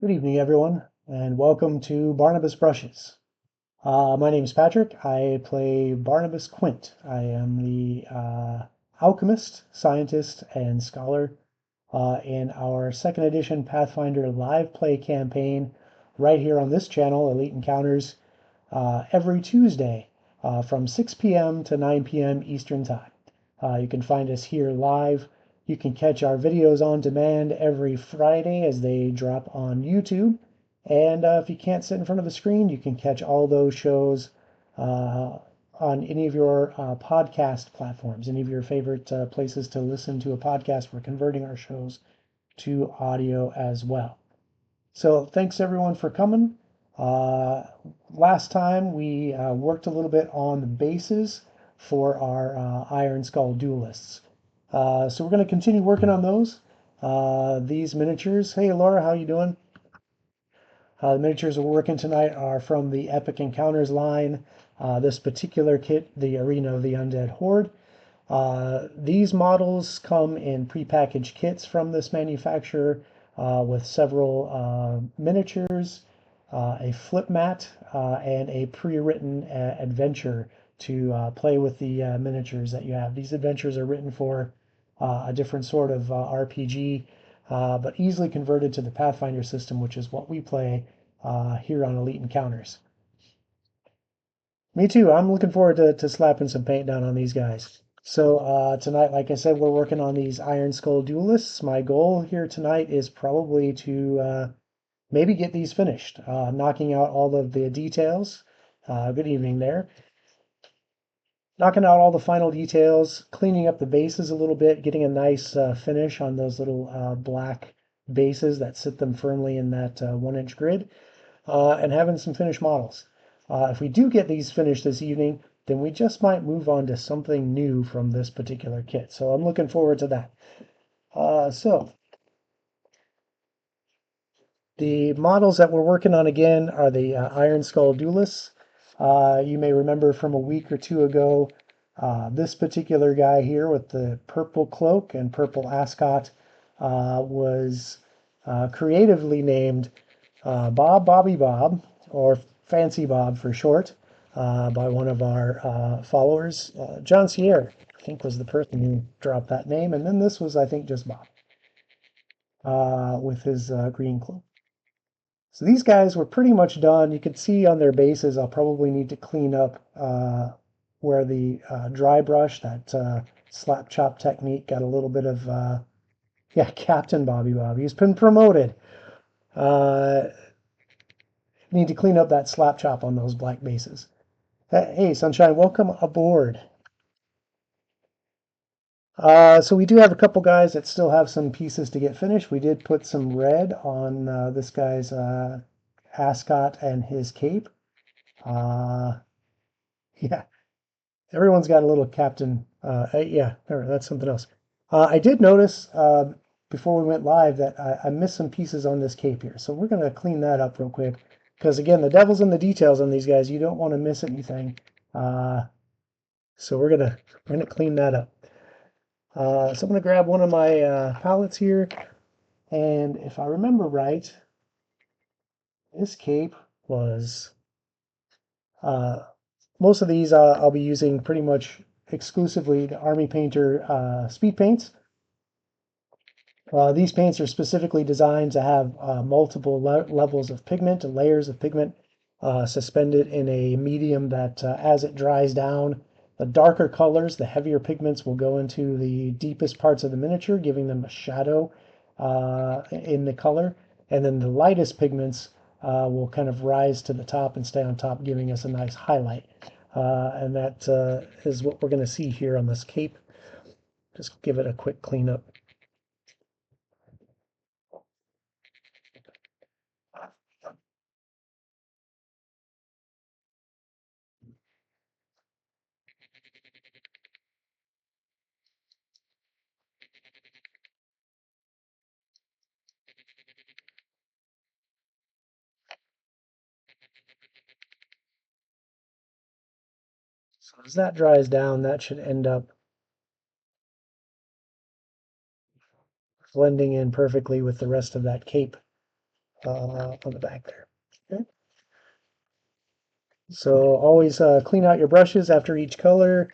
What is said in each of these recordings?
Good evening, everyone, and welcome to Barnabas Brushes. My name is Patrick. I play Barnabas Quint. I am the alchemist, scientist, and scholar in our second edition Pathfinder live play campaign right here on this channel, Elite Encounters, every Tuesday from 6 p.m. to 9 p.m. Eastern Time. You can find us here live. You can catch our videos on demand every Friday as they drop on YouTube. And if you can't sit in front of a screen, you can catch all those shows on any of your podcast platforms, any of your favorite places to listen to a podcast. We're converting our shows to audio as well. So thanks everyone for coming. Uh, Last time we worked a little bit on the bases for our Iron Skull duelists. So we're going to continue working on those. These miniatures. Hey Laura, how you doing? The miniatures we're working tonight are from the Epic Encounters line. This particular kit, the Arena of the Undead Horde. These models come in prepackaged kits from this manufacturer with several miniatures, a flip mat, and a pre-written adventure to play with the miniatures that you have. These adventures are written for a different sort of RPG, but easily converted to the Pathfinder system, which is what we play here on Elite Encounters. Me too. I'm looking forward to slapping some paint down on these guys. So tonight, like I said, we're working on these Iron Skull duelists. My goal here tonight is probably to maybe get these finished, knocking out all of the details. Good evening there. Knocking out all the final details, cleaning up the bases a little bit, getting a nice finish on those little black bases that sit them firmly in that 1-inch grid, and having some finished models. If we do get these finished this evening, then we just might move on to something new from this particular kit. So I'm looking forward to that. So the models that we're working on again are the Iron Skull Duelists. You may remember from a week or two ago, this particular guy here with the purple cloak and purple ascot was creatively named Bobby Bob, or Fancy Bob for short, by one of our followers. John Sierra, I think, was the person who dropped that name. And then this was, I think, just Bob with his green cloak. So these guys were pretty much done. You could see on their bases, I'll probably need to clean up where the dry brush, that slap chop technique, got a little bit of, yeah, Captain Bobby Bob. He's been promoted. Uh, Need to clean up that slap chop on those black bases. Hey, Sunshine, welcome aboard. So we do have a couple guys that still have some pieces to get finished. We did put some red on this guy's ascot and his cape. Uh, yeah, everyone's got a little captain. Yeah, that's something else. I did notice before we went live that I missed some pieces on this cape here. So we're going to clean that up real quick. Because again, the devil's in the details on these guys. You don't want to miss anything. So we're gonna clean that up. So I'm gonna grab one of my palettes here, and if I remember right, this cape was most of these I'll be using pretty much exclusively the Army Painter speed paints. These paints are specifically designed to have multiple levels of pigment and layers of pigment suspended in a medium that as it dries down, the darker colors, the heavier pigments will go into the deepest parts of the miniature, giving them a shadow in the color. And then the lightest pigments will kind of rise to the top and stay on top, giving us a nice highlight. And that is what we're going to see here on this cape. Just give it a quick cleanup. So as that dries down, that should end up blending in perfectly with the rest of that cape. on the back there. Okay. So always clean out your brushes after each color.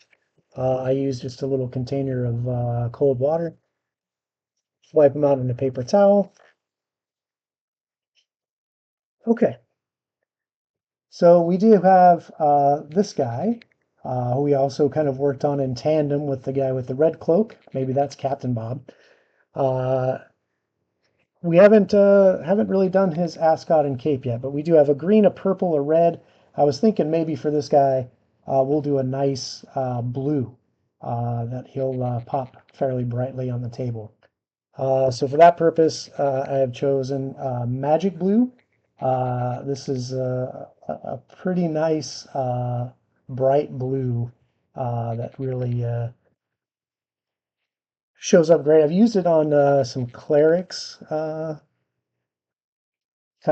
I use just a little container of cold water. Wipe them out in a paper towel. Okay, so we do have this guy, who we also kind of worked on in tandem with the guy with the red cloak. Maybe that's Captain Bob. Uh, we haven't really done his ascot and cape yet, but we do have a green, a purple, a red. I was thinking maybe for this guy, we'll do a nice blue that he'll pop fairly brightly on the table. So for that purpose, I have chosen Magic Blue. This is a pretty nice bright blue that really shows up great. I've used it on some clerics, kind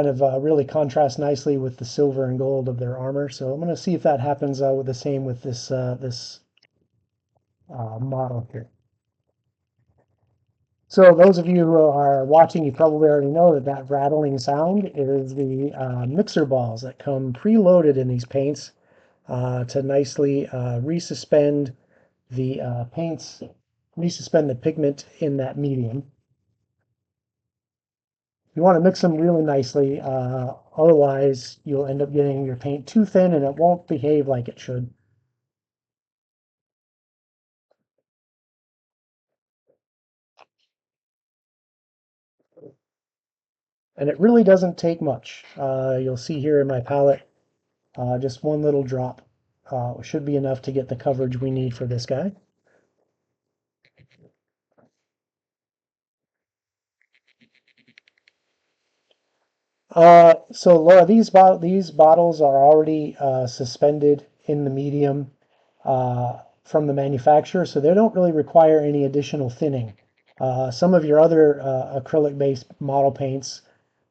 of really contrast nicely with the silver and gold of their armor. So I'm going to see if that happens with the same with this model here. So those of you who are watching, you probably already know that that rattling sound is the mixer balls that come preloaded in these paints to nicely resuspend the paints, resuspend the pigment in that medium. You want to mix them really nicely, otherwise you'll end up getting your paint too thin and it won't behave like it should. And it really doesn't take much. You'll see here in my palette, just one little drop should be enough to get the coverage we need for this guy. So Laura, these bottles are already suspended in the medium from the manufacturer, so they don't really require any additional thinning. Some of your other acrylic-based model paints,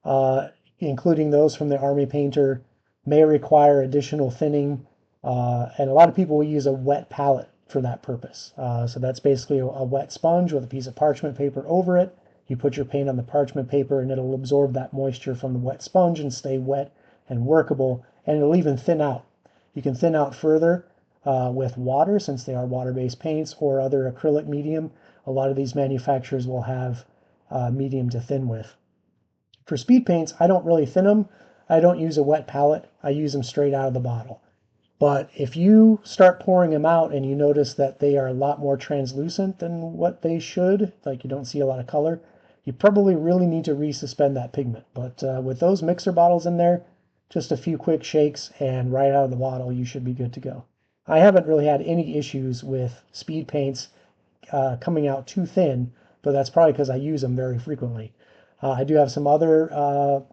uh, including those from the Army Painter, may require additional thinning, and a lot of people will use a wet palette for that purpose. So that's basically a wet sponge with a piece of parchment paper over it. You put your paint on the parchment paper and it'll absorb that moisture from the wet sponge and stay wet and workable, and it'll even thin out. You can thin out further with water, since they are water-based paints, or other acrylic medium. A lot of these manufacturers will have medium to thin with. For speed paints, I don't really thin them. I don't use a wet palette. I use them straight out of the bottle. But if you start pouring them out and you notice that they are a lot more translucent than what they should, like you don't see a lot of color, you probably really need to resuspend that pigment. But with those mixer bottles in there, just a few quick shakes and right out of the bottle, you should be good to go. I haven't really had any issues with speed paints coming out too thin, but that's probably because I use them very frequently. I do have some other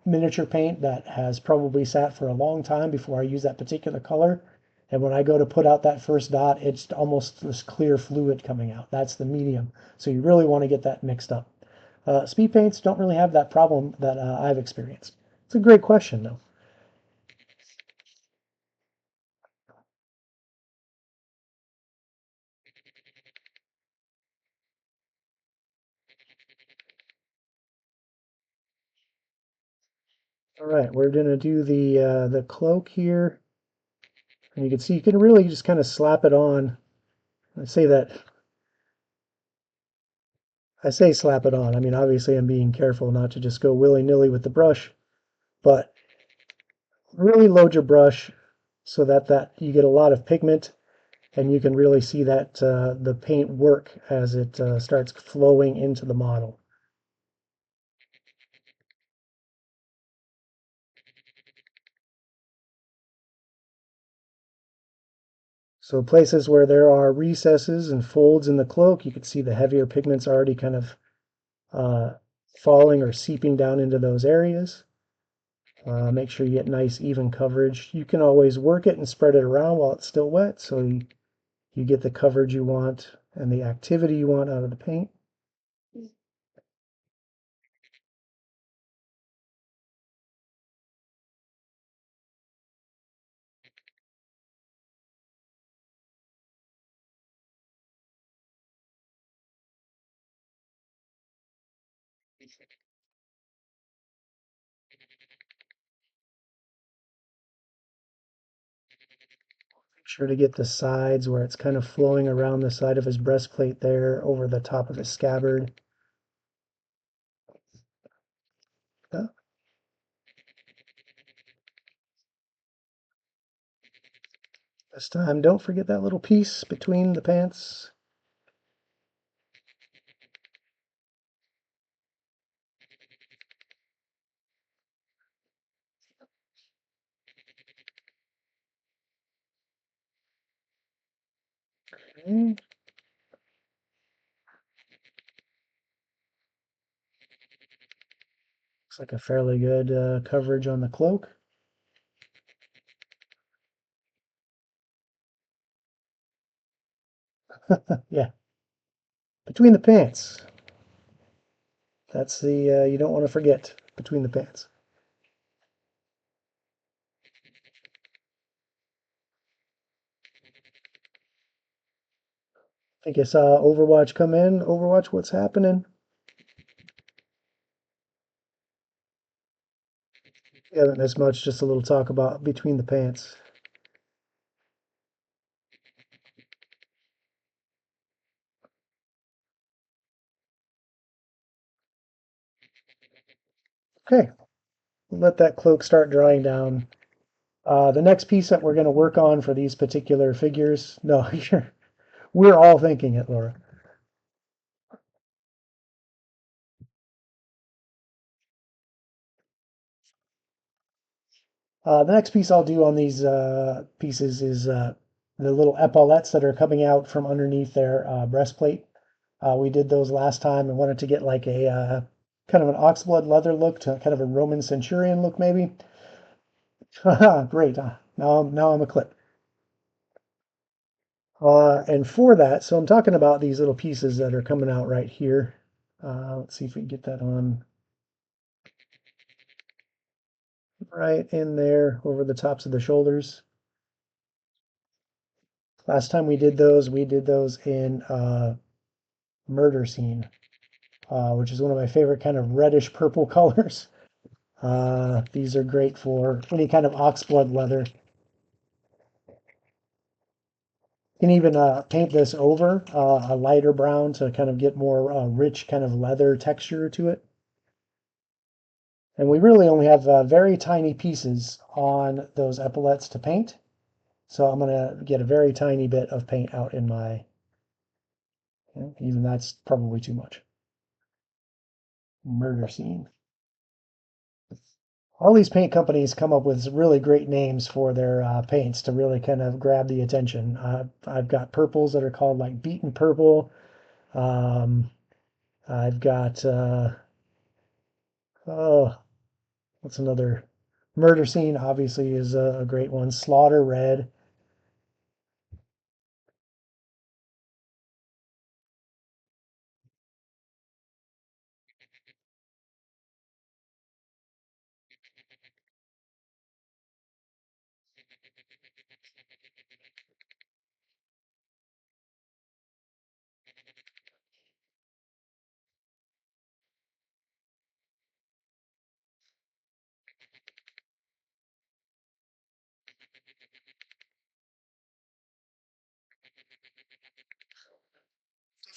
miniature paint that has probably sat for a long time before I use that particular color. And when I go to put out that first dot, it's almost this clear fluid coming out. That's the medium. So you really want to get that mixed up. Speed paints don't really have that problem that I've experienced. It's a great question, though. All right, we're going to do the cloak here. And you can see you can really just kind of slap it on. I say that I say slap it on. I mean, obviously I'm being careful not to just go willy-nilly with the brush, but really load your brush so that you get a lot of pigment and you can really see that the paint work as it starts flowing into the model. So places where there are recesses and folds in the cloak, you can see the heavier pigments already kind of uh, falling or seeping down into those areas. Make sure you get nice even coverage. You can always work it and spread it around while it's still wet so you get the coverage you want and the activity you want out of the paint. Sure to get the sides where it's kind of flowing around the side of his breastplate there over the top of his scabbard. Yeah. This time, don't forget that little piece between the pants. Okay. Looks like a fairly good coverage on the cloak. Yeah, between the pants. That's the you don't want to forget between the pants. I think I saw Overwatch come in. Overwatch, what's happening? We haven't missed much, just a little talk about between the pants. Okay, we'll let that cloak start drying down. The next piece that we're going to work on for these particular figures, no, we're all thinking it, Laura. The next piece I'll do on these pieces is the little epaulettes that are coming out from underneath their breastplate. We did those last time and wanted to get like a kind of an oxblood leather look to kind of a Roman centurion look, maybe. Great. Now I'm a clip. And for that, so I'm talking about these little pieces that are coming out right here. Let's see if we can get that on right in there over the tops of the shoulders. Last time we did those in Murder Scene, which is one of my favorite kind of reddish purple colors. These are great for any kind of oxblood leather. You can even paint this over a lighter brown to kind of get more rich kind of leather texture to it. And we really only have very tiny pieces on those epaulettes to paint. So I'm going to get a very tiny bit of paint out in my, even that's probably too much. Murder Scene. All these paint companies come up with really great names for their paints to really kind of grab the attention. I've got purples that are called like beaten purple. Um, I've got, oh, what's another? Murder Scene, obviously, is a great one. Slaughter Red.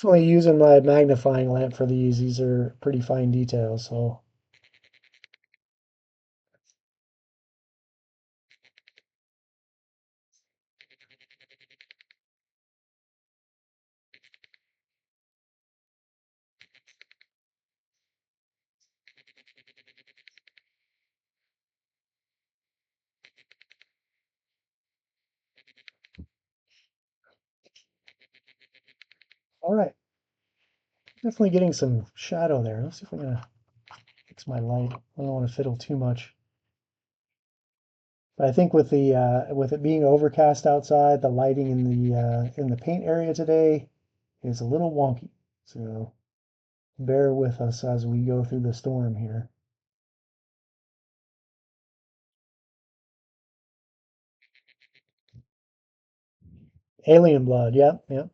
Definitely using my magnifying lamp for these. These are pretty fine details. So, all right. Definitely getting some shadow there. Let's see if we're gonna fix my light. I don't want to fiddle too much. But I think with it being overcast outside, the lighting in the paint area today is a little wonky. So bear with us as we go through the storm here. Alien blood. Yep, yep.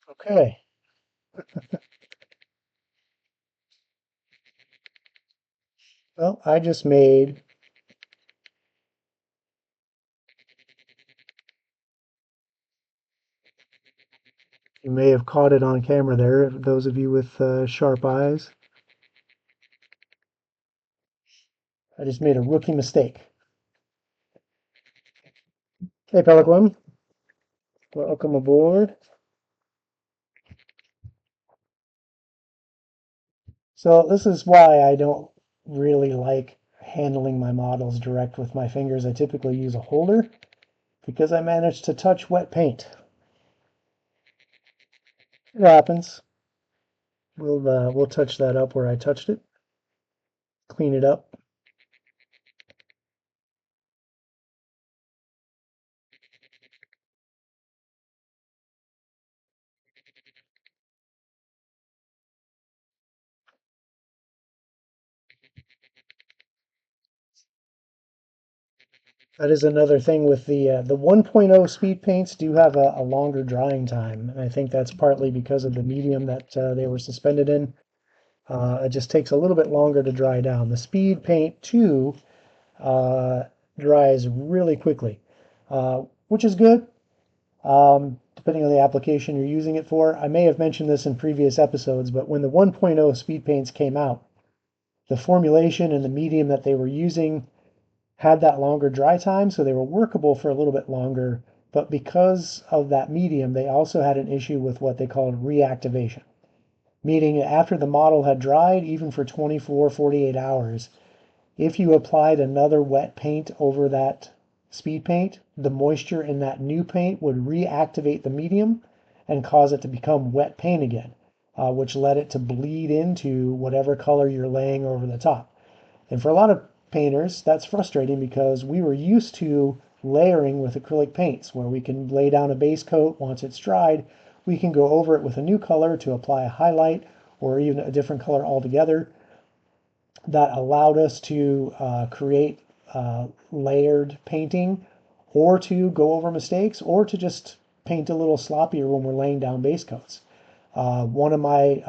Okay, well, I just made, you may have caught it on camera there, those of you with sharp eyes. I just made a rookie mistake. Hey, Pelican, welcome aboard. So this is why I don't really like handling my models direct with my fingers. I typically use a holder because I managed to touch wet paint. It happens. We'll touch that up where I touched it, clean it up. That is another thing with the 1.0 speed paints do have a longer drying time, and I think that's partly because of the medium that they were suspended in. It just takes a little bit longer to dry down. The speed paint 2 uh, dries really quickly, which is good, depending on the application you're using it for. I may have mentioned this in previous episodes, but when the 1.0 speed paints came out, the formulation and the medium that they were using had that longer dry time, so they were workable for a little bit longer. But because of that medium, they also had an issue with what they called reactivation, meaning after the model had dried, even for 24, 48 hours, if you applied another wet paint over that speed paint, the moisture in that new paint would reactivate the medium and cause it to become wet paint again, which led it to bleed into whatever color you're laying over the top. And for a lot of painters, that's frustrating because we were used to layering with acrylic paints where we can lay down a base coat. Once it's dried, we can go over it with a new color to apply a highlight or even a different color altogether. That allowed us to create layered painting, or to go over mistakes, or to just paint a little sloppier when we're laying down base coats. One of my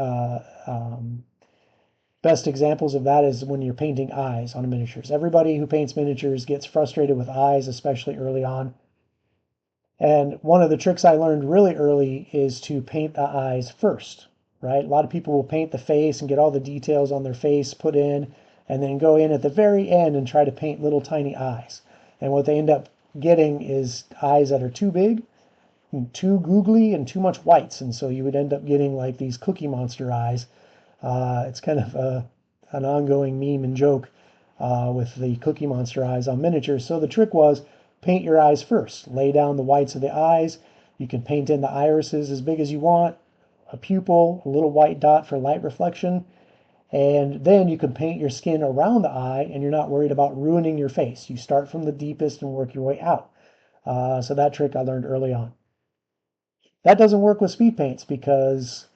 best examples of that is when you're painting eyes on miniatures. Everybody who paints miniatures gets frustrated with eyes, especially early on. And one of the tricks I learned really early is to paint the eyes first, right? A lot of people will paint the face and get all the details on their face put in, and then go in at the very end and try to paint little tiny eyes. And what they end up getting is eyes that are too big, too googly, and too much whites. And so you would end up getting like these Cookie Monster eyes. It's kind of an ongoing meme and joke with the Cookie Monster eyes on miniatures. So the trick was paint your eyes first. Lay down the whites of the eyes. You can paint in the irises as big as you want, a pupil, a little white dot for light reflection, and then you can paint your skin around the eye and you're not worried about ruining your face. You start from the deepest and work your way out. So that trick I learned early on. That doesn't work with speed paints because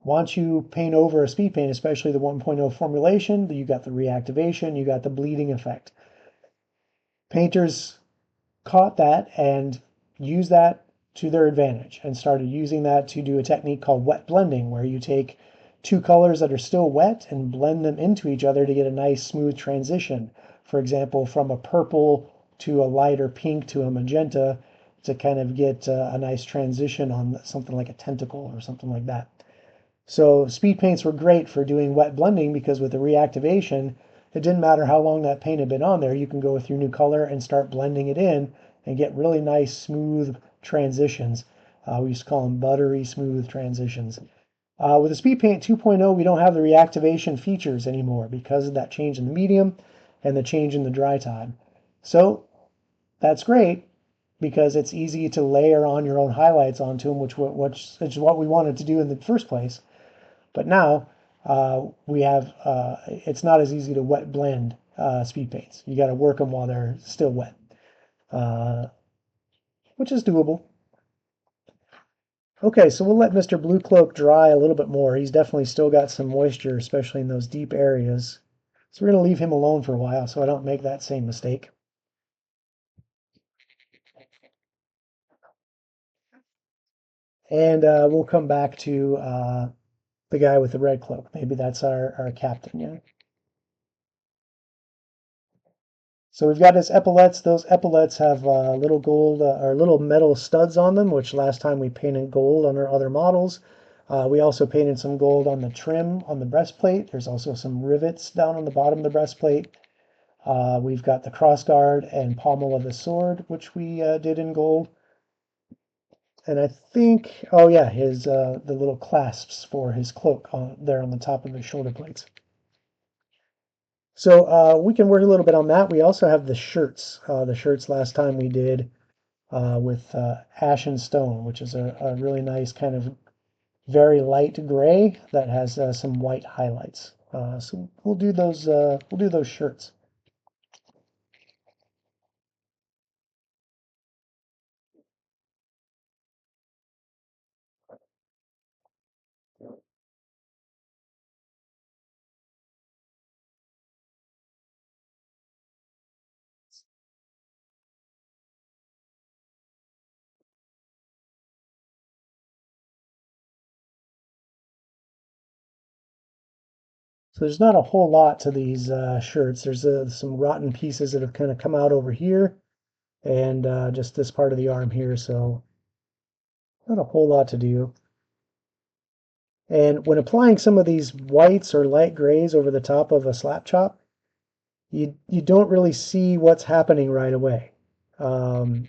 once you paint over a speed paint, especially the 1.0 formulation, you got the reactivation, you got the bleeding effect. Painters caught that and used that to their advantage and started using that to do a technique called wet blending, where you take two colors that are still wet and blend them into each other to get a nice smooth transition. For example, from a purple to a lighter pink to a magenta, to kind of get a nice transition on something like a tentacle or something like that. So speed paints were great for doing wet blending because with the reactivation, it didn't matter how long that paint had been on there. You can go with your new color and start blending it in and get really nice, smooth transitions. We used to call them buttery smooth transitions. With the Speed Paint 2.0, we don't have the reactivation features anymore because of that change in the medium and the change in the dry time. So that's great because it's easy to layer on your own highlights onto them, which is what we wanted to do in the first place. But now we have, it's not as easy to wet blend speed paints. You got to work them while they're still wet, uh, which is doable. Okay, so we'll let Mr. Blue Cloak dry a little bit more. He's definitely still got some moisture, especially in those deep areas. So we're going to leave him alone for a while so I don't make that same mistake. And we'll come back to the guy with the red cloak. Maybe that's our captain, yeah. So we've got his epaulets. Those epaulets have little gold or little metal studs on them, which last time we painted gold on our other models. We also painted some gold on the trim on the breastplate. There's also some rivets down on the bottom of the breastplate. We've got the crossguard and pommel of the sword, which we did in gold. And I think, oh yeah, his the little clasps for his cloak there on the top of his shoulder plates. So we can work a little bit on that. We also have the shirts. The shirts last time we did with Ash and Stone, which is a really nice kind of very light gray that has some white highlights. So we'll do those. We'll do those shirts. So there's not a whole lot to these shirts. There's some rotten pieces that have kind of come out over here and just this part of the arm here. So not a whole lot to do. And when applying some of these whites or light grays over the top of a slap chop, you don't really see what's happening right away. Um,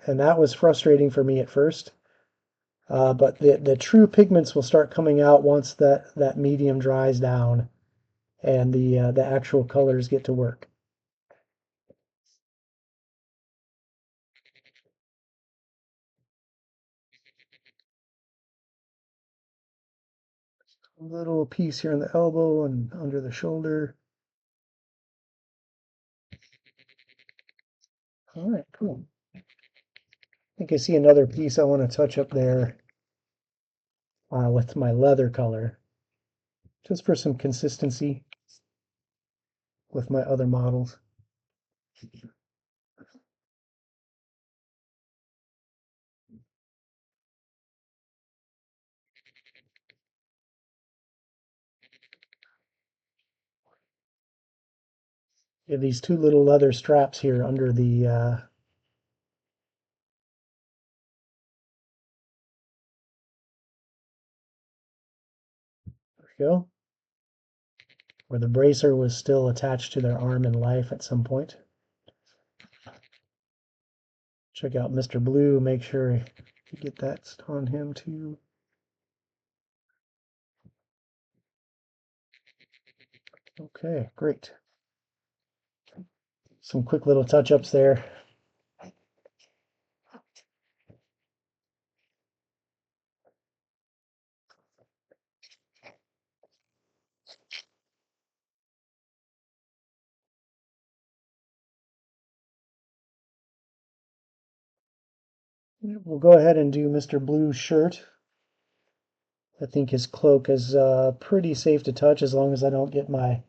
and that was frustrating for me at first. But the true pigments will start coming out once that medium dries down and the actual colors get to work. A little piece here on the elbow and under the shoulder. All right, cool. I think I see another piece I want to touch up there with my leather color, just for some consistency with my other models. You have these two little leather straps here under the there we go, where the bracer was still attached to their arm in life at some point. Check out Mr. Blue, make sure you get that on him too. Okay, great. Some quick little touch-ups there. We'll go ahead and do Mr. Blue's shirt. I think his cloak is pretty safe to touch as long as I don't get my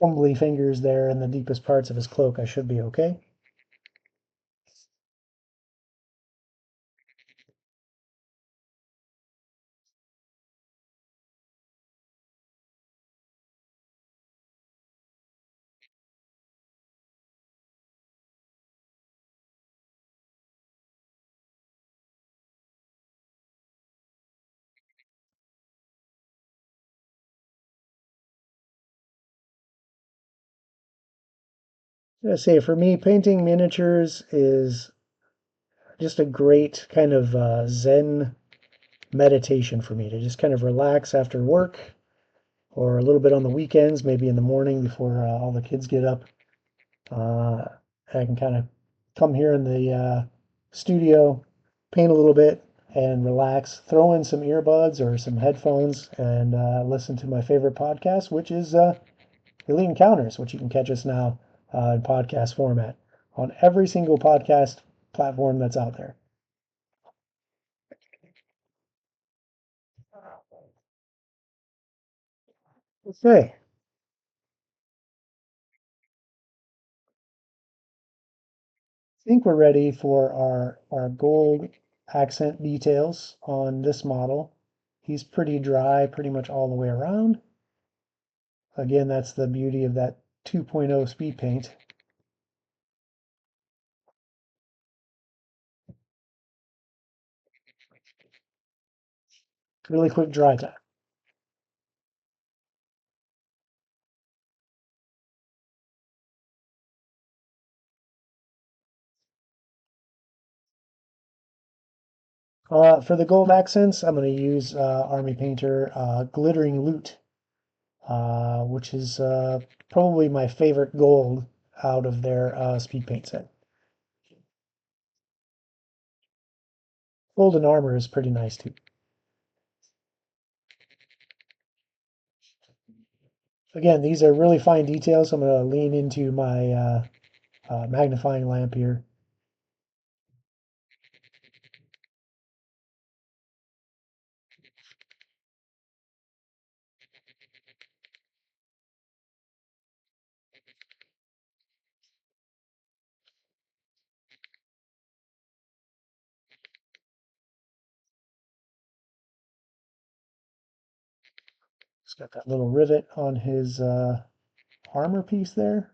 fumbly fingers there in the deepest parts of his cloak. I should be okay. I say for me, painting miniatures is just a great kind of Zen meditation for me to just kind of relax after work or a little bit on the weekends, maybe in the morning before all the kids get up. Uh, I can kind of come here in the studio, paint a little bit, and relax. Throw in some earbuds or some headphones and listen to my favorite podcast, which is Elite Encounters, which you can catch us now in podcast format on every single podcast platform that's out there. Okay, I think we're ready for our gold accent details on this model. He's pretty dry pretty much all the way around. Again, that's the beauty of that 2.0 speed paint. Really quick dry time. For the gold accents, I'm going to use Army Painter Glittering Loot, which is probably my favorite gold out of their speed paint set. Golden Armor is pretty nice too. Again, these are really fine details, so I'm going to lean into my magnifying lamp here. He's got that little rivet on his armor piece there.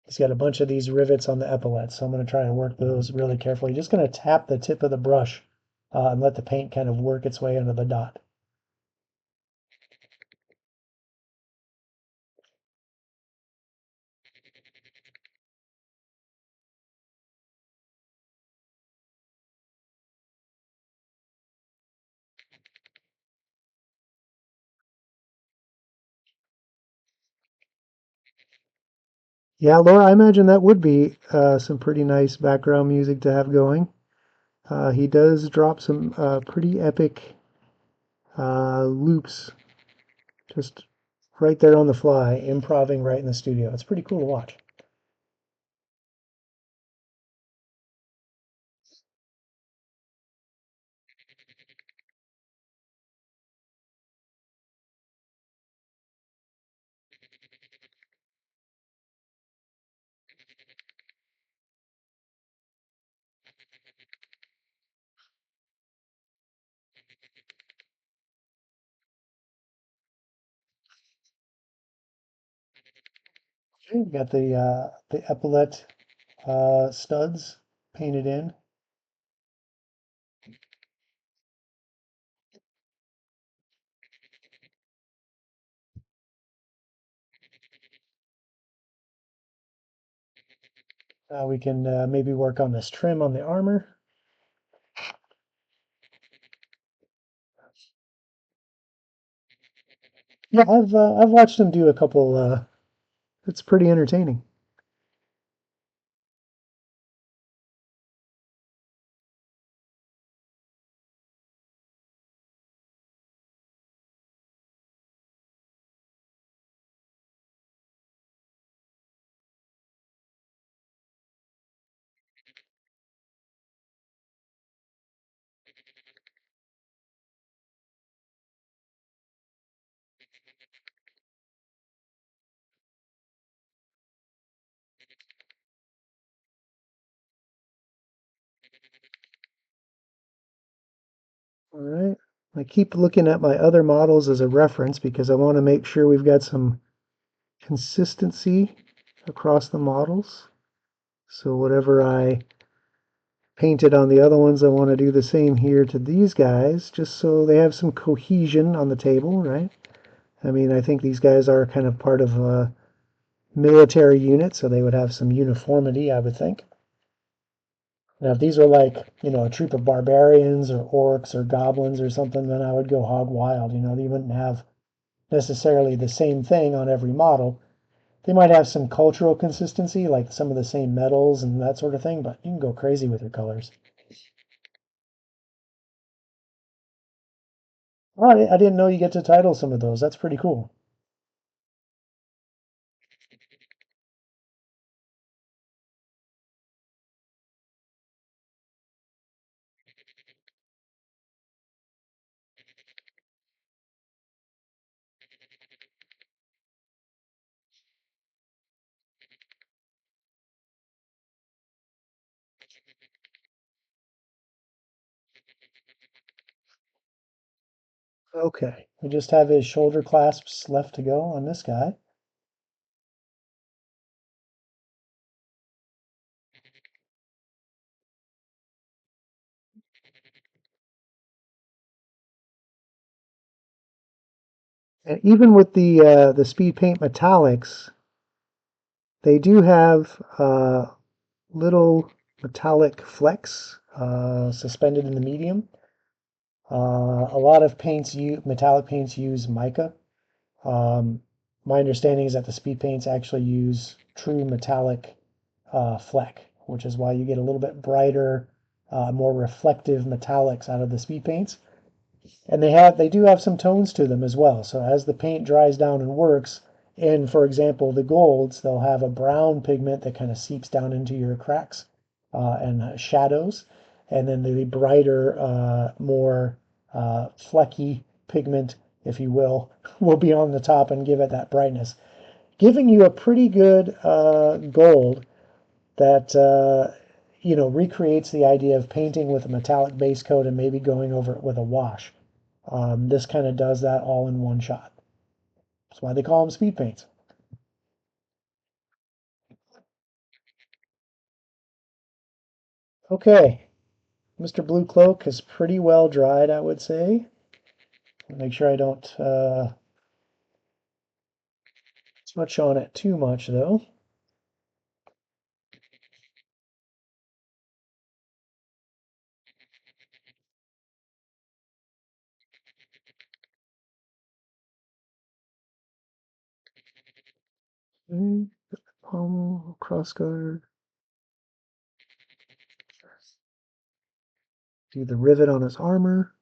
He's got a bunch of these rivets on the epaulets, so I'm going to try and work those really carefully. Just going to tap the tip of the brush and let the paint kind of work its way under the dot. Yeah, Laura, I imagine that would be some pretty nice background music to have going. He does drop some pretty epic loops just right there on the fly, improvising right in the studio. It's pretty cool to watch. Okay, we've got the epaulette studs painted in. We can maybe work on this trim on the armor. Yeah, I've watched him do a couple. It's pretty entertaining. All right. I keep looking at my other models as a reference because I want to make sure we've got some consistency across the models. So whatever I painted on the other ones, I want to do the same here to these guys, just so they have some cohesion on the table, right? I mean, I think these guys are kind of part of a military unit, so they would have some uniformity, I would think. Now, if these were like, a troop of barbarians or orcs or goblins or something, then I would go hog wild. You wouldn't have necessarily the same thing on every model. They might have some cultural consistency, like some of the same metals and that sort of thing, but you can go crazy with your colors. Oh, I didn't know you get to title some of those. That's pretty cool. Okay, we just have his shoulder clasps left to go on this guy. And even with the speed paint metallics, they do have little metallic flecks suspended in the medium. A lot of metallic paints use mica. Um, my understanding is that the speed paints actually use true metallic fleck, which is why you get a little bit brighter, more reflective metallics out of the speed paints. And they do have some tones to them as well. So as the paint dries down and works, in for example the golds, they'll have a brown pigment that kind of seeps down into your cracks and shadows, and then the brighter, more flecky pigment, if you will be on the top and give it that brightness, giving you a pretty good gold that recreates the idea of painting with a metallic base coat and maybe going over it with a wash. This kind of does that all in one shot. That's why they call them speed paints. Okay, Mr. Blue Cloak is pretty well dried, I would say. Make sure I don't touch on it too much, though. Okay, pommel, cross guard. Do the rivet on his armor.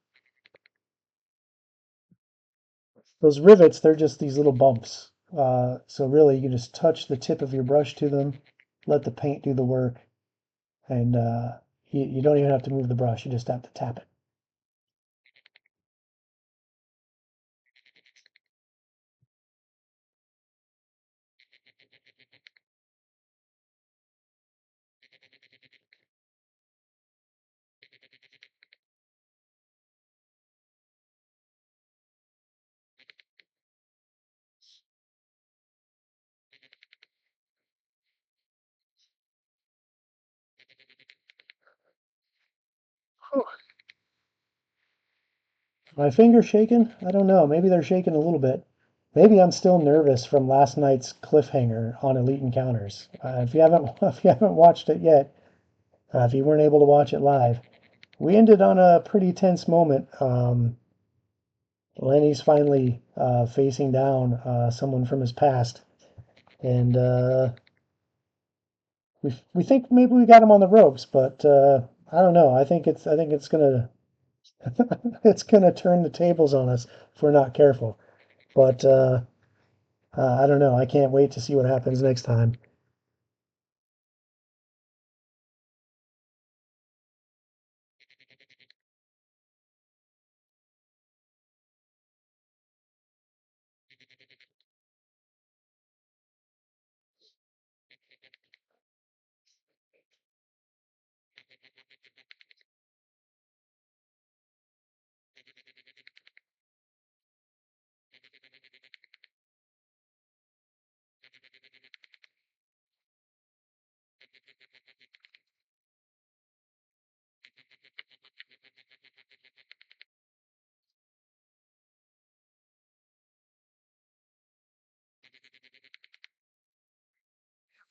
Those rivets, they're just these little bumps. So really, you can just touch the tip of your brush to them, let the paint do the work, and you don't even have to move the brush. You just have to tap it. Whew. My fingers shaking? I don't know. Maybe they're shaking a little bit. Maybe I'm still nervous from last night's cliffhanger on Elite Encounters. If you haven't if you haven't watched it yet, if you weren't able to watch it live, we ended on a pretty tense moment. Lenny's finally facing down someone from his past, and we think maybe we got him on the ropes, but I don't know. I think it's gonna it's gonna turn the tables on us if we're not careful. But I don't know. I can't wait to see what happens next time.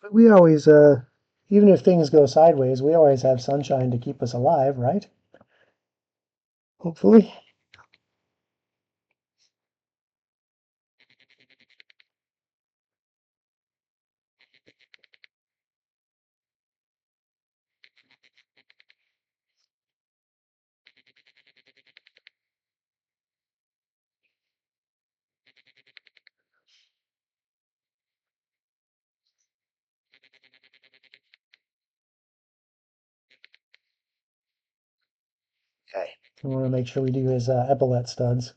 But we always, even if things go sideways, we always have sunshine to keep us alive, right? Hopefully. Okay. I want to make sure we do his epaulet studs.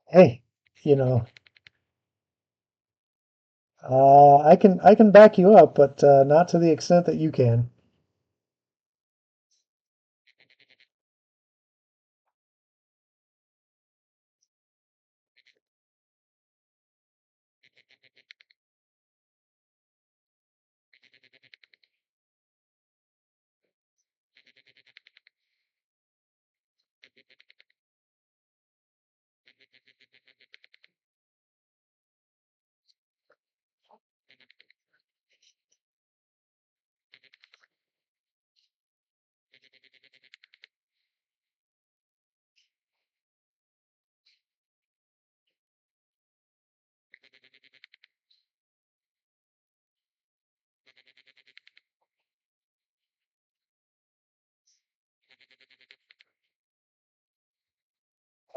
Hey, you know, I can back you up, but not to the extent that you can.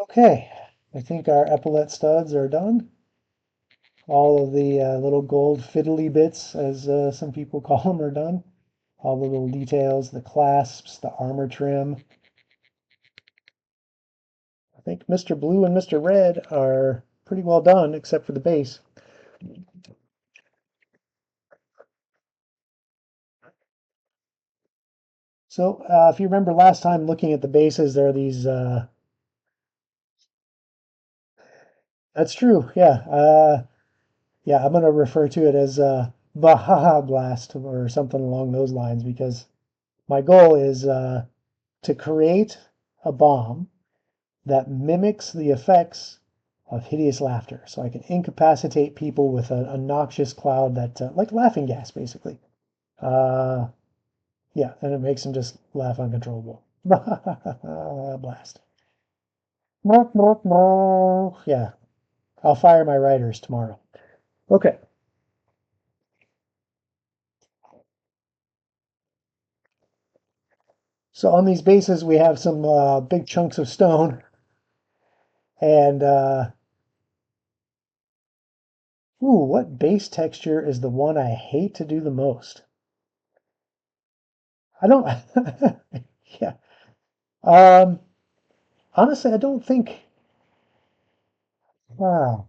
Okay, I think our epaulette studs are done. All of the little gold fiddly bits, as some people call them, are done. All the little details, the clasps, the armor trim. I think Mr. Blue and Mr. Red are pretty well done, except for the base. So if you remember last time looking at the bases, there are these. That's true. Yeah. Yeah. I'm going to refer to it as Bahaha Blast or something along those lines because my goal is to create a bomb that mimics the effects of hideous laughter. So I can incapacitate people with a noxious cloud that, like laughing gas, basically. Uh, yeah, and it makes them just laugh uncontrollable. Blast. Yeah, I'll fire my writers tomorrow. Okay, so on these bases we have some big chunks of stone, and ooh, what base texture is the one I hate to do the most? I don't. Yeah. Um, Honestly, I don't think. Wow.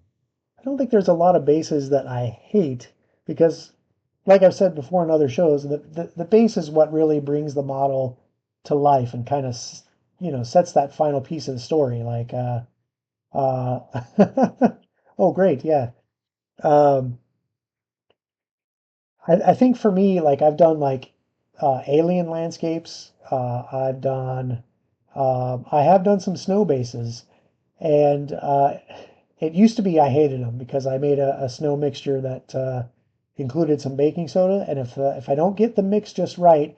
I don't think there's a lot of bases that I hate because, like I've said before in other shows, the base is what really brings the model to life and kind of, sets that final piece of the story. Like, uh, oh, great, yeah. Um, I think for me, like I've done like alien landscapes. I have done some snow bases, and it used to be I hated them because I made a snow mixture that included some baking soda, and if I don't get the mix just right,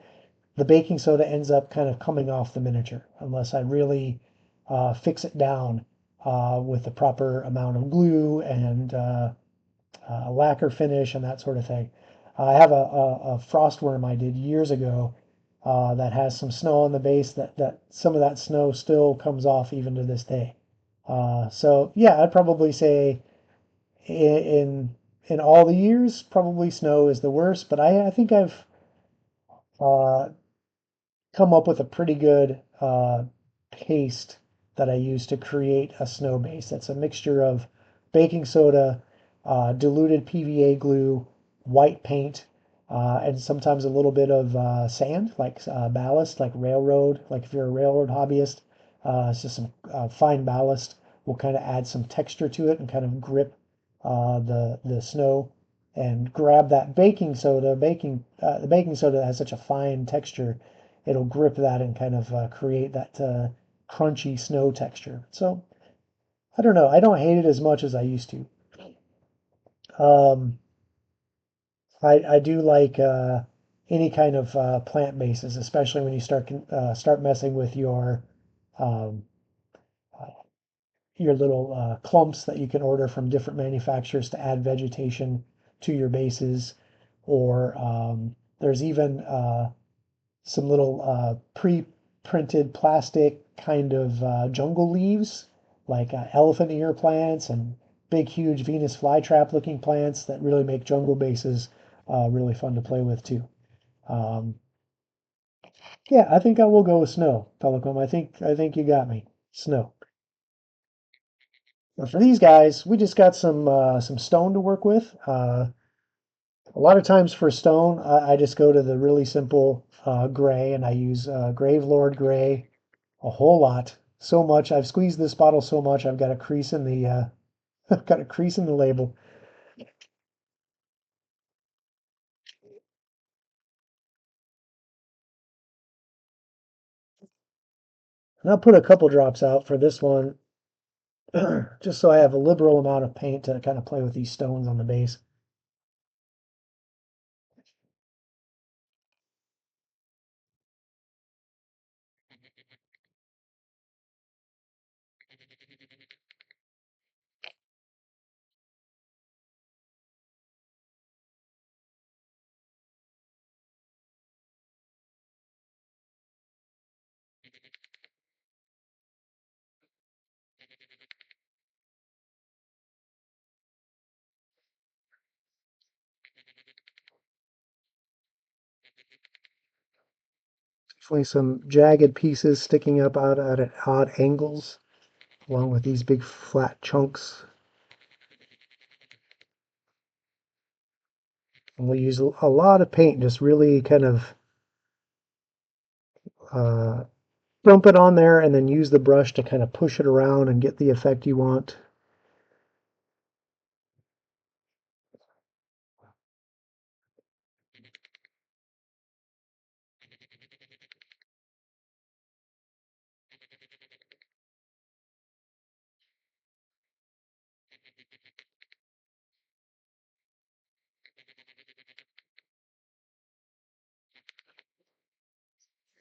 the baking soda ends up kind of coming off the miniature unless I really fix it down with the proper amount of glue and lacquer finish and that sort of thing. I have a frostworm I did years ago that has some snow on the base that some of that snow still comes off even to this day. So yeah, I'd probably say in all the years, probably snow is the worst, but I think I've uh, come up with a pretty good paste that I use to create a snow base. That's a mixture of baking soda, diluted PVA glue, white paint, and sometimes a little bit of sand, like ballast, like railroad. Like if you're a railroad hobbyist, it's just some fine ballast will kind of add some texture to it and kind of grip the snow and grab that baking soda. The baking soda has such a fine texture it'll grip that and kind of create that crunchy snow texture. So I don't know. I don't hate it as much as I used to. Um, I do like any kind of plant bases, especially when you start messing with um, your little clumps that you can order from different manufacturers to add vegetation to your bases. Or there's even some little pre-printed plastic kind of jungle leaves, like elephant ear plants and big, huge Venus flytrap looking plants that really make jungle bases really fun to play with too. Um, yeah, I think I will go with snow, Telecom. I think you got me. Snow. But for these guys, we just got some stone to work with. A lot of times for stone, I just go to the really simple gray, and I use Gravelord gray a whole lot. So much. I've squeezed this bottle so much, I've got a crease in the I've got a crease in the label. And I'll put a couple drops out for this one, just so I have a liberal amount of paint to kind of play with these stones on the base. definitely some jagged pieces sticking up out at odd angles, along with these big flat chunks. And we'll use a lot of paint, just really kind of uh, dump it on there and then use the brush to kind of push it around and get the effect you want.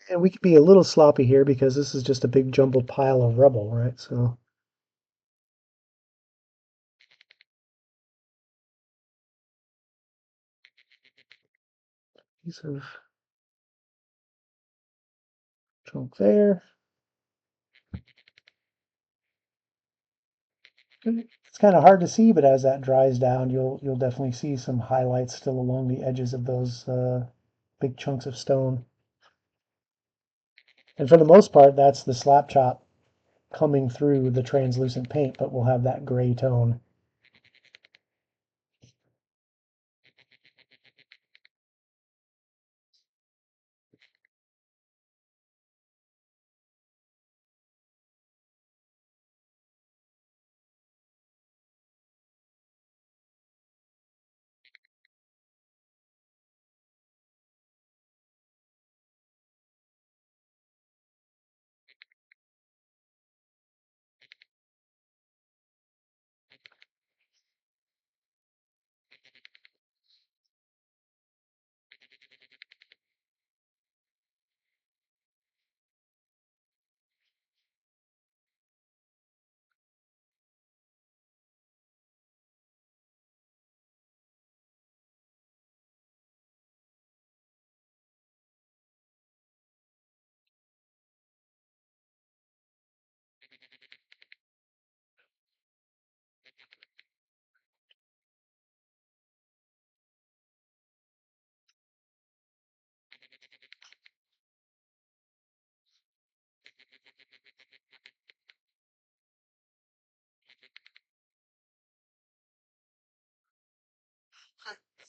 And we could be a little sloppy here because this is just a big jumbled pile of rubble, right? So piece of chunk there. It's kind of hard to see, but as that dries down, you'll definitely see some highlights still along the edges of those big chunks of stone. And for the most part, that's the slap chop coming through the translucent paint, but we'll have that gray tone.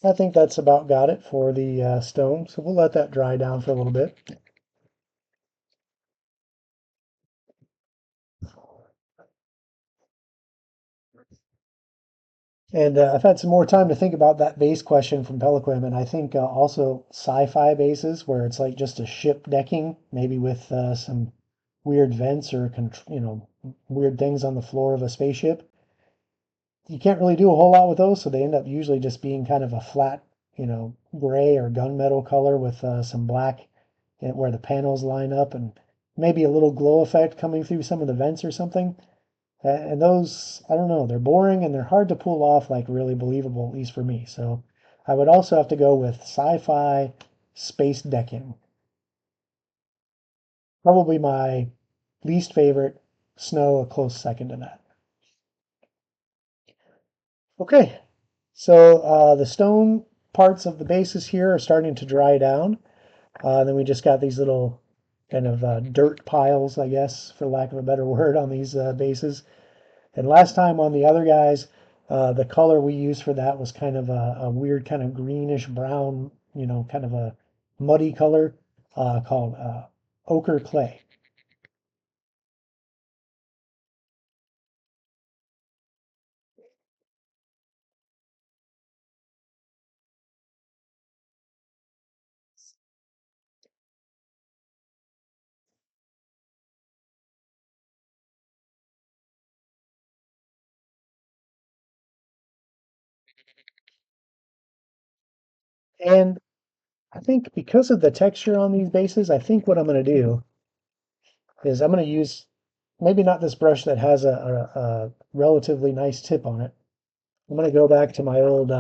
I think that's about got it for the stone, so we'll let that dry down for a little bit. And I've had some more time to think about that base question from Peliquim, and I think also sci-fi bases where it's like just a ship decking, maybe with some weird vents or weird things on the floor of a spaceship. You can't really do a whole lot with those, so they end up usually just being kind of a flat, gray or gunmetal color with some black where the panels line up, and maybe a little glow effect coming through some of the vents or something. And those, I don't know, they're boring and they're hard to pull off like really believable, at least for me. So I would also have to go with sci-fi space decking. Probably my least favorite, snow a close second to that. Okay, so the stone parts of the bases here are starting to dry down. Then we just got these little kind of dirt piles, I guess, for lack of a better word, on these bases. And last time on the other guys, the color we used for that was kind of a weird kind of greenish brown, kind of a muddy color called ochre clay. And I think because of the texture on these bases, I think what I'm going to do is I'm going to use maybe not this brush that has a relatively nice tip on it. I'm going to go back to my old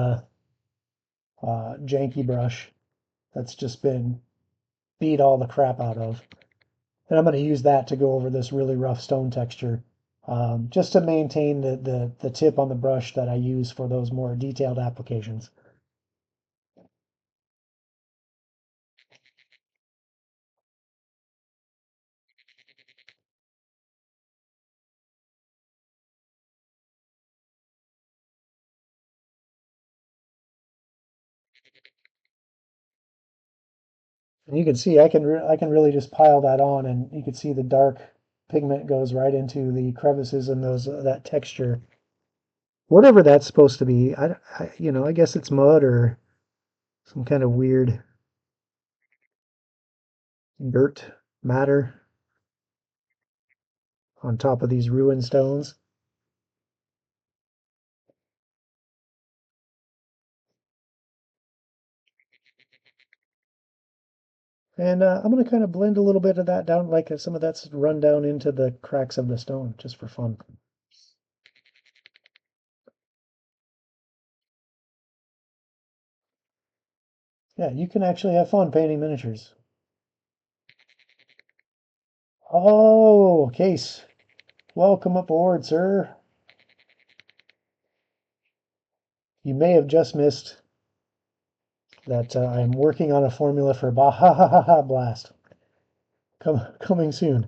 janky brush that's just been beat all the crap out of. And I'm going to use that to go over this really rough stone texture, just to maintain the tip on the brush that I use for those more detailed applications. And you can see I can really just pile that on, and you can see the dark pigment goes right into the crevices and those that texture. Whatever that's supposed to be, I guess it's mud or some kind of weird dirt matter on top of these ruined stones. And I'm going to kind of blend a little bit of that down, like some of that's run down into the cracks of the stone, just for fun. Yeah, you can actually have fun painting miniatures. Oh, Case, welcome aboard, sir. You may have just missed that I'm working on a formula for Baha Blast. Coming soon.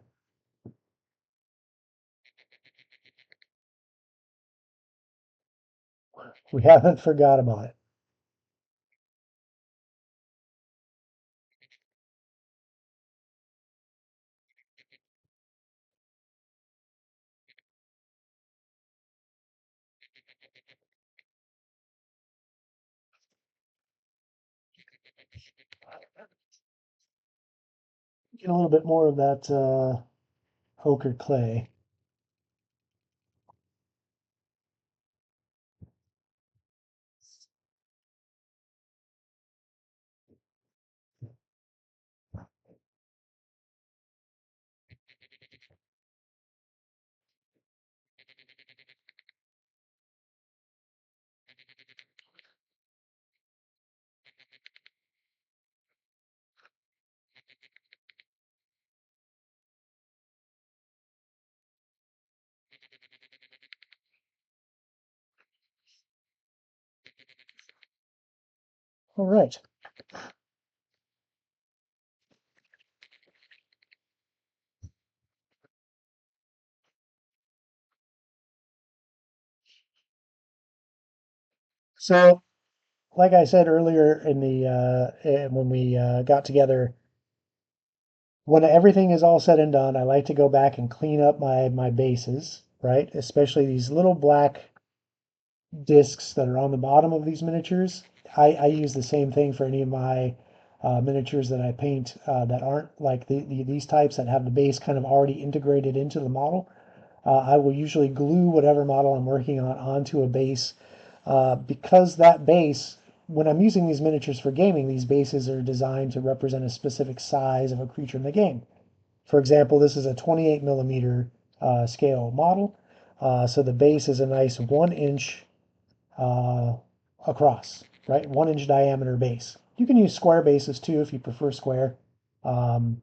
We haven't forgot about it. Get a little bit more of that ochre clay. All right. So, like I said earlier in the when we got together, when everything is all said and done, I like to go back and clean up my bases, right? Especially these little black discs that are on the bottom of these miniatures. I use the same thing for any of my miniatures that I paint that aren't like these types that have the base kind of already integrated into the model. I will usually glue whatever model I'm working on onto a base because that base, when I'm using these miniatures for gaming, these bases are designed to represent a specific size of a creature in the game. For example, this is a 28 millimeter scale model. So the base is a nice 1 inch uh, across, right? 1 inch diameter base. You can use square bases too if you prefer square. Um,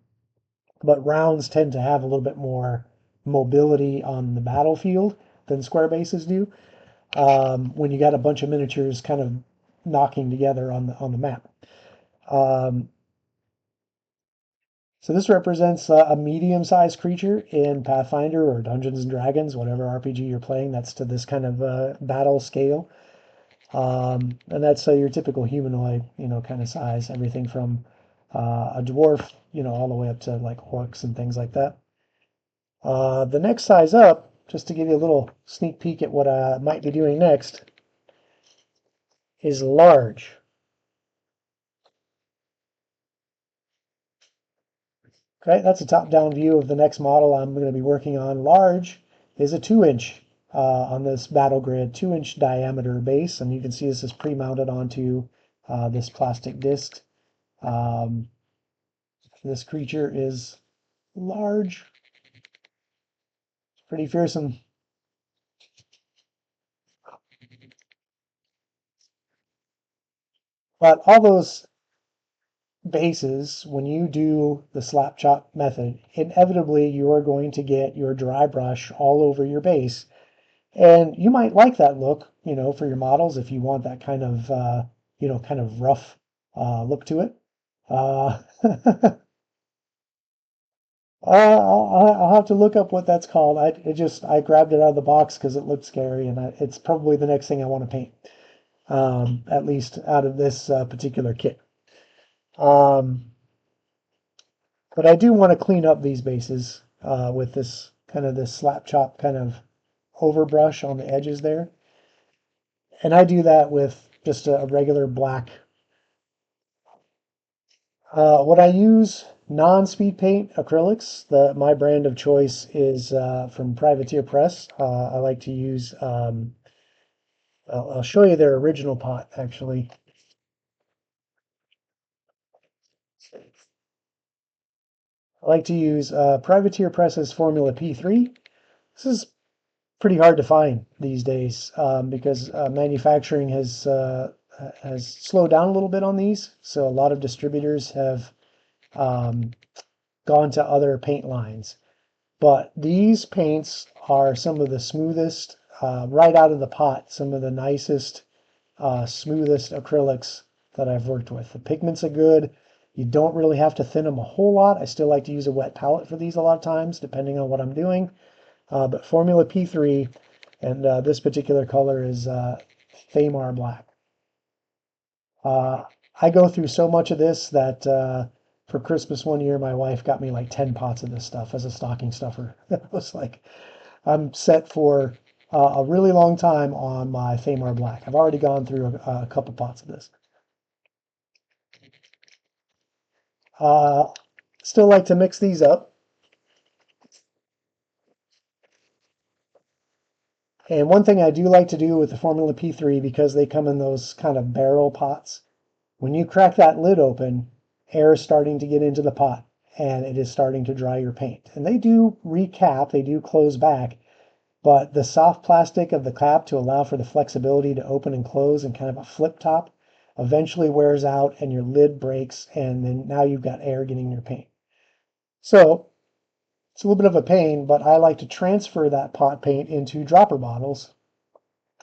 but rounds tend to have a little bit more mobility on the battlefield than square bases do. When you got a bunch of miniatures kind of knocking together on the map. Um, so this represents a medium-sized creature in Pathfinder or Dungeons and Dragons, whatever RPG you're playing. That's to this kind of battle scale. And that's your typical humanoid, kind of size, everything from a dwarf, all the way up to like orcs and things like that. The next size up, just to give you a little sneak peek at what I might be doing next, is large. Okay, that's a top-down view of the next model I'm going to be working on. Large is a 2 inch on this battle grid, 2 inch diameter base, and you can see this is pre-mounted onto this plastic disc. Um, this creature is large, pretty fearsome. But all those bases, when you do the slap chop method, inevitably you are going to get your dry brush all over your base. And you might like that look, for your models if you want that kind of rough look to it. Uh, I'll have to look up what that's called. I grabbed it out of the box because it looked scary, and it's probably the next thing I want to paint, at least out of this particular kit. Um, But I do want to clean up these bases with this kind of this slap chop kind of overbrush on the edges there. And I do that with just a regular black. What I use non-speed paint acrylics. My brand of choice is from Privateer Press. I like to use. I'll show you their original pot actually. I like to use Privateer Press's Formula P3. This is pretty hard to find these days because manufacturing has slowed down a little bit on these. So a lot of distributors have um, gone to other paint lines. But these paints are some of the smoothest, right out of the pot, some of the nicest, smoothest acrylics that I've worked with. The pigments are good. You don't really have to thin them a whole lot. I still like to use a wet palette for these a lot of times, depending on what I'm doing. But Formula P3, and this particular color is Thamar Black. Uh, I go through so much of this that for Christmas one year, my wife got me like 10 pots of this stuff as a stocking stuffer. It was like, I'm set for a really long time on my Thamar Black. I've already gone through a couple pots of this. Uh, Still like to mix these up. And one thing I do like to do with the Formula P3, because they come in those kind of barrel pots, when you crack that lid open, air is starting to get into the pot and it is starting to dry your paint. And they do recap, they do close back, but the soft plastic of the cap to allow for the flexibility to open and close and kind of a flip top eventually wears out and your lid breaks, and then now you've got air getting in your paint. So it's a little bit of a pain, but I like to transfer that pot paint into dropper bottles.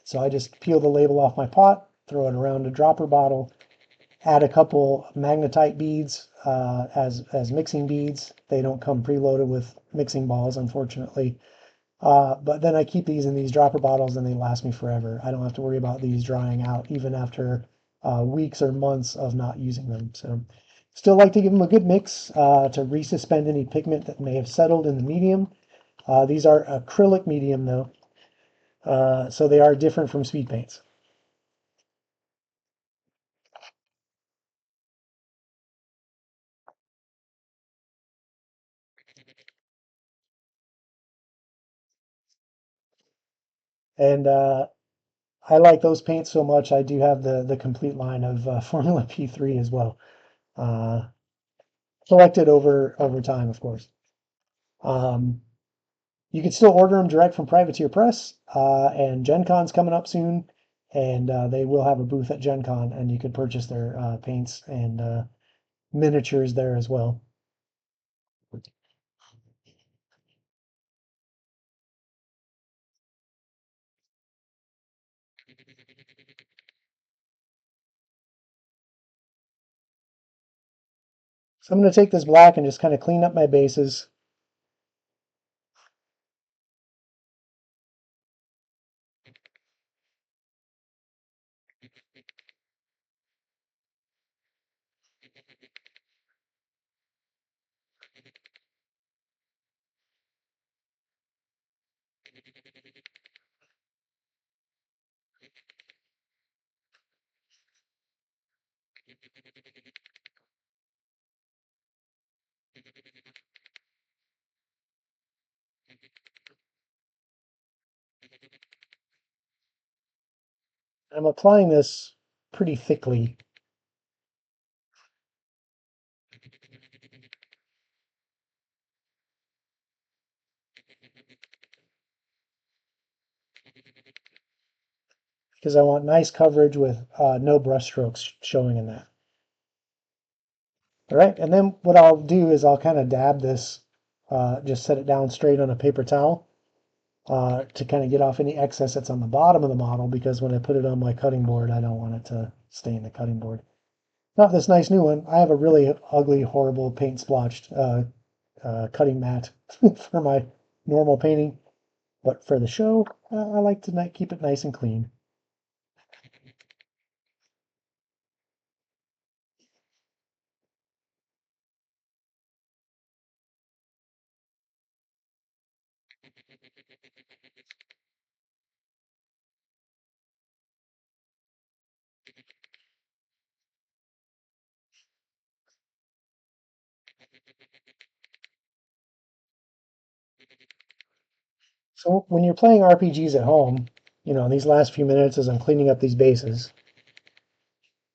So I just peel the label off my pot, throw it around a dropper bottle, add a couple magnetite beads as mixing beads. They don't come preloaded with mixing balls, unfortunately. But then I keep these in these dropper bottles and they last me forever. I don't have to worry about these drying out even after weeks or months of not using them. So still like to give them a good mix to resuspend any pigment that may have settled in the medium. These are acrylic medium though, so they are different from speed paints. And I like those paints so much. I do have the complete line of Formula P3 as well. Uh, Collected over time, of course. Um, you can still order them direct from Privateer Press, and Gen Con's coming up soon, and they will have a booth at Gen Con, and you can purchase their paints and miniatures there as well. So I'm going to take this black and just kind of clean up my bases. I'm applying this pretty thickly because I want nice coverage with no brush strokes showing in that. All right, and then what I'll do is I'll kind of dab this, just set it down straight on a paper towel to kind of get off any excess that's on the bottom of the model, because when I put it on my cutting board, I don't want it to stain the cutting board. Not this nice new one. I have a really ugly, horrible paint splotched cutting mat for my normal painting, but for the show, I like to keep it nice and clean. So when you're playing RPGs at home, in these last few minutes as I'm cleaning up these bases,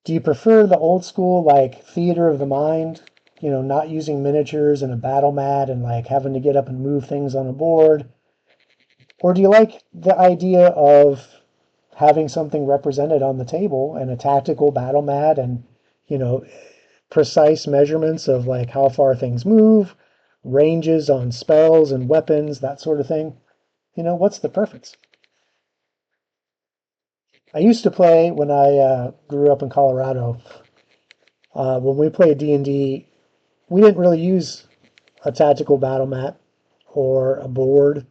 do you prefer the old school like theater of the mind, not using miniatures and a battle mat and like having to get up and move things on a board? Or do you like the idea of having something represented on the table and a tactical battle mat and, you know, precise measurements of like how far things move, ranges on spells and weapons, that sort of thing? What's the preference? I used to play when I grew up in Colorado. When we played D&D, we didn't really use a tactical battle mat or a board.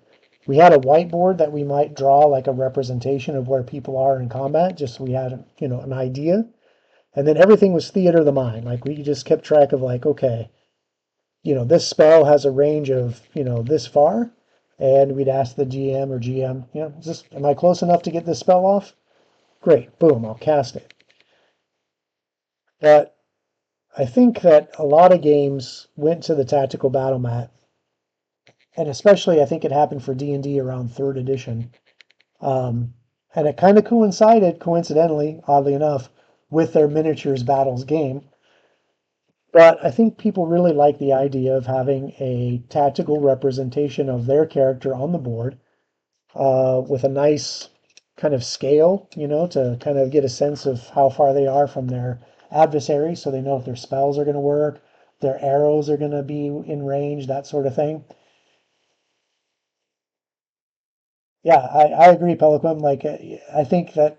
We had a whiteboard that we might draw like a representation of where people are in combat, just so we had, an idea. And then everything was theater of the mind. Like we just kept track of like, okay, this spell has a range of, this far. And we'd ask the GM or GM, am I close enough to get this spell off? Great, boom, I'll cast it. But I think that a lot of games went to the tactical battle mat, and especially I think it happened for D&D around third edition. Um, and it kind of coincided, coincidentally, oddly enough, with their miniatures battles game. But I think people really like the idea of having a tactical representation of their character on the board with a nice kind of scale, to kind of get a sense of how far they are from their adversary so they know if their spells are going to work, their arrows are going to be in range, that sort of thing. Yeah, I agree, Pelican. Like, I think that,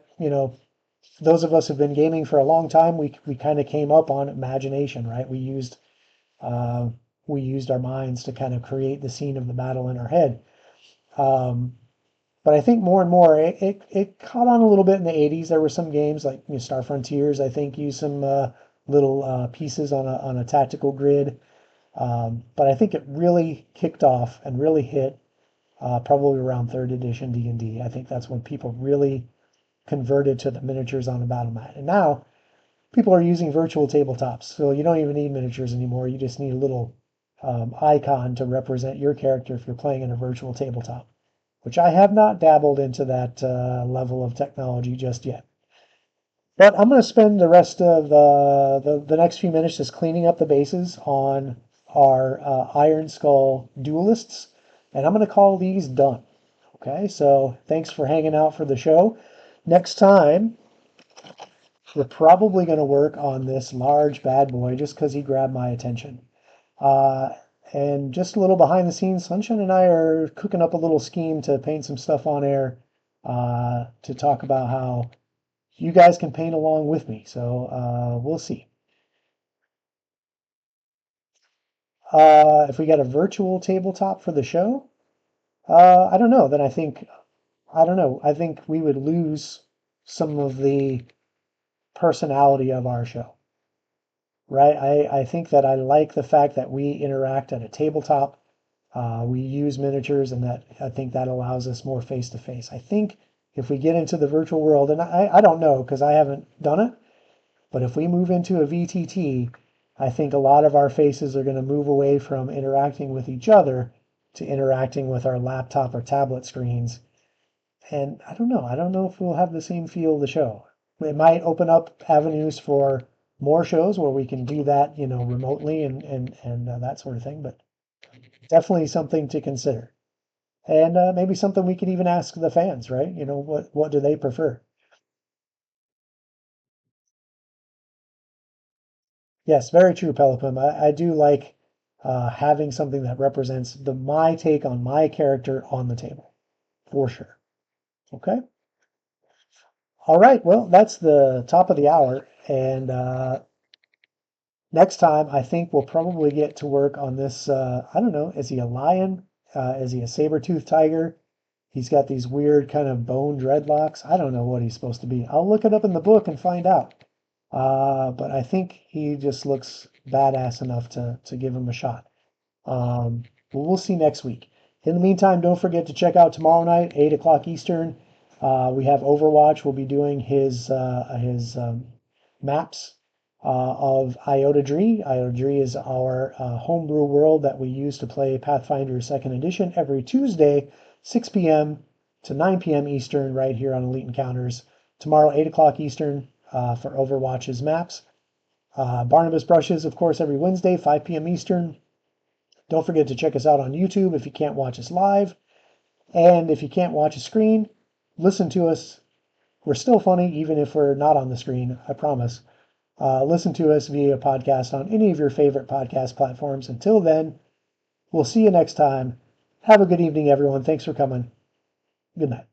those of us who've been gaming for a long time, we kind of came up on imagination, right? Uh, we used our minds to kind of create the scene of the battle in our head. Um, but I think more and more it caught on a little bit in the 80s. There were some games like Star Frontiers, I think, used some little pieces on a tactical grid. But I think it really kicked off and really hit probably around third edition D&D. I think that's when people really converted to the miniatures on the battle mat. And now people are using virtual tabletops, so you don't even need miniatures anymore. You just need a little icon to represent your character if you're playing in a virtual tabletop, which I have not dabbled into that level of technology just yet. But I'm going to spend the rest of the next few minutes just cleaning up the bases on our Iron Skull duelists, and I'm going to call these done. Okay, so thanks for hanging out for the show. Next time, we're probably going to work on this large bad boy just because he grabbed my attention. Uh, and just a little behind the scenes, Sunshine and I are cooking up a little scheme to paint some stuff on air to talk about how you guys can paint along with me. So we'll see. If we got a virtual tabletop for the show, I don't know. Then I don't know. I think we would lose some of the personality of our show, right? I think that I like the fact that we interact at a tabletop. We use miniatures, and that I think that allows us more face to face. I think if we get into the virtual world, and I don't know because I haven't done it, but if we move into a VTT, I think a lot of our faces are going to move away from interacting with each other to interacting with our laptop or tablet screens. And I don't know. I don't know if we'll have the same feel of the show. It might open up avenues for more shows where we can do that, remotely and that sort of thing. But definitely something to consider. And maybe something we could even ask the fans, right? What do they prefer? Yes, very true, Pelipim. I do like having something that represents my take on my character on the table, for sure. Okay. All right. Well, that's the top of the hour, and next time I think we'll probably get to work on this. I don't know. Is he a lion? Is he a saber-toothed tiger? He's got these weird kind of bone dreadlocks. I don't know what he's supposed to be. I'll look it up in the book and find out. But I think he just looks badass enough to give him a shot. But we'll see next week. In the meantime, don't forget to check out tomorrow night, 8 o'clock Eastern. We have Overwatch. We'll be doing his maps of Iota Dree. Iota Dree is our homebrew world that we use to play Pathfinder 2nd Edition every Tuesday, 6 p.m. to 9 p.m. Eastern, right here on Elite Encounters. Tomorrow, 8 o'clock Eastern for Overwatch's maps. Barnabas Brushes, of course, every Wednesday, 5 p.m. Eastern. Don't forget to check us out on YouTube if you can't watch us live. And if you can't watch a screen, listen to us. We're still funny, even if we're not on the screen, I promise. Listen to us via podcast on any of your favorite podcast platforms. Until then, we'll see you next time. Have a good evening, everyone. Thanks for coming. Good night.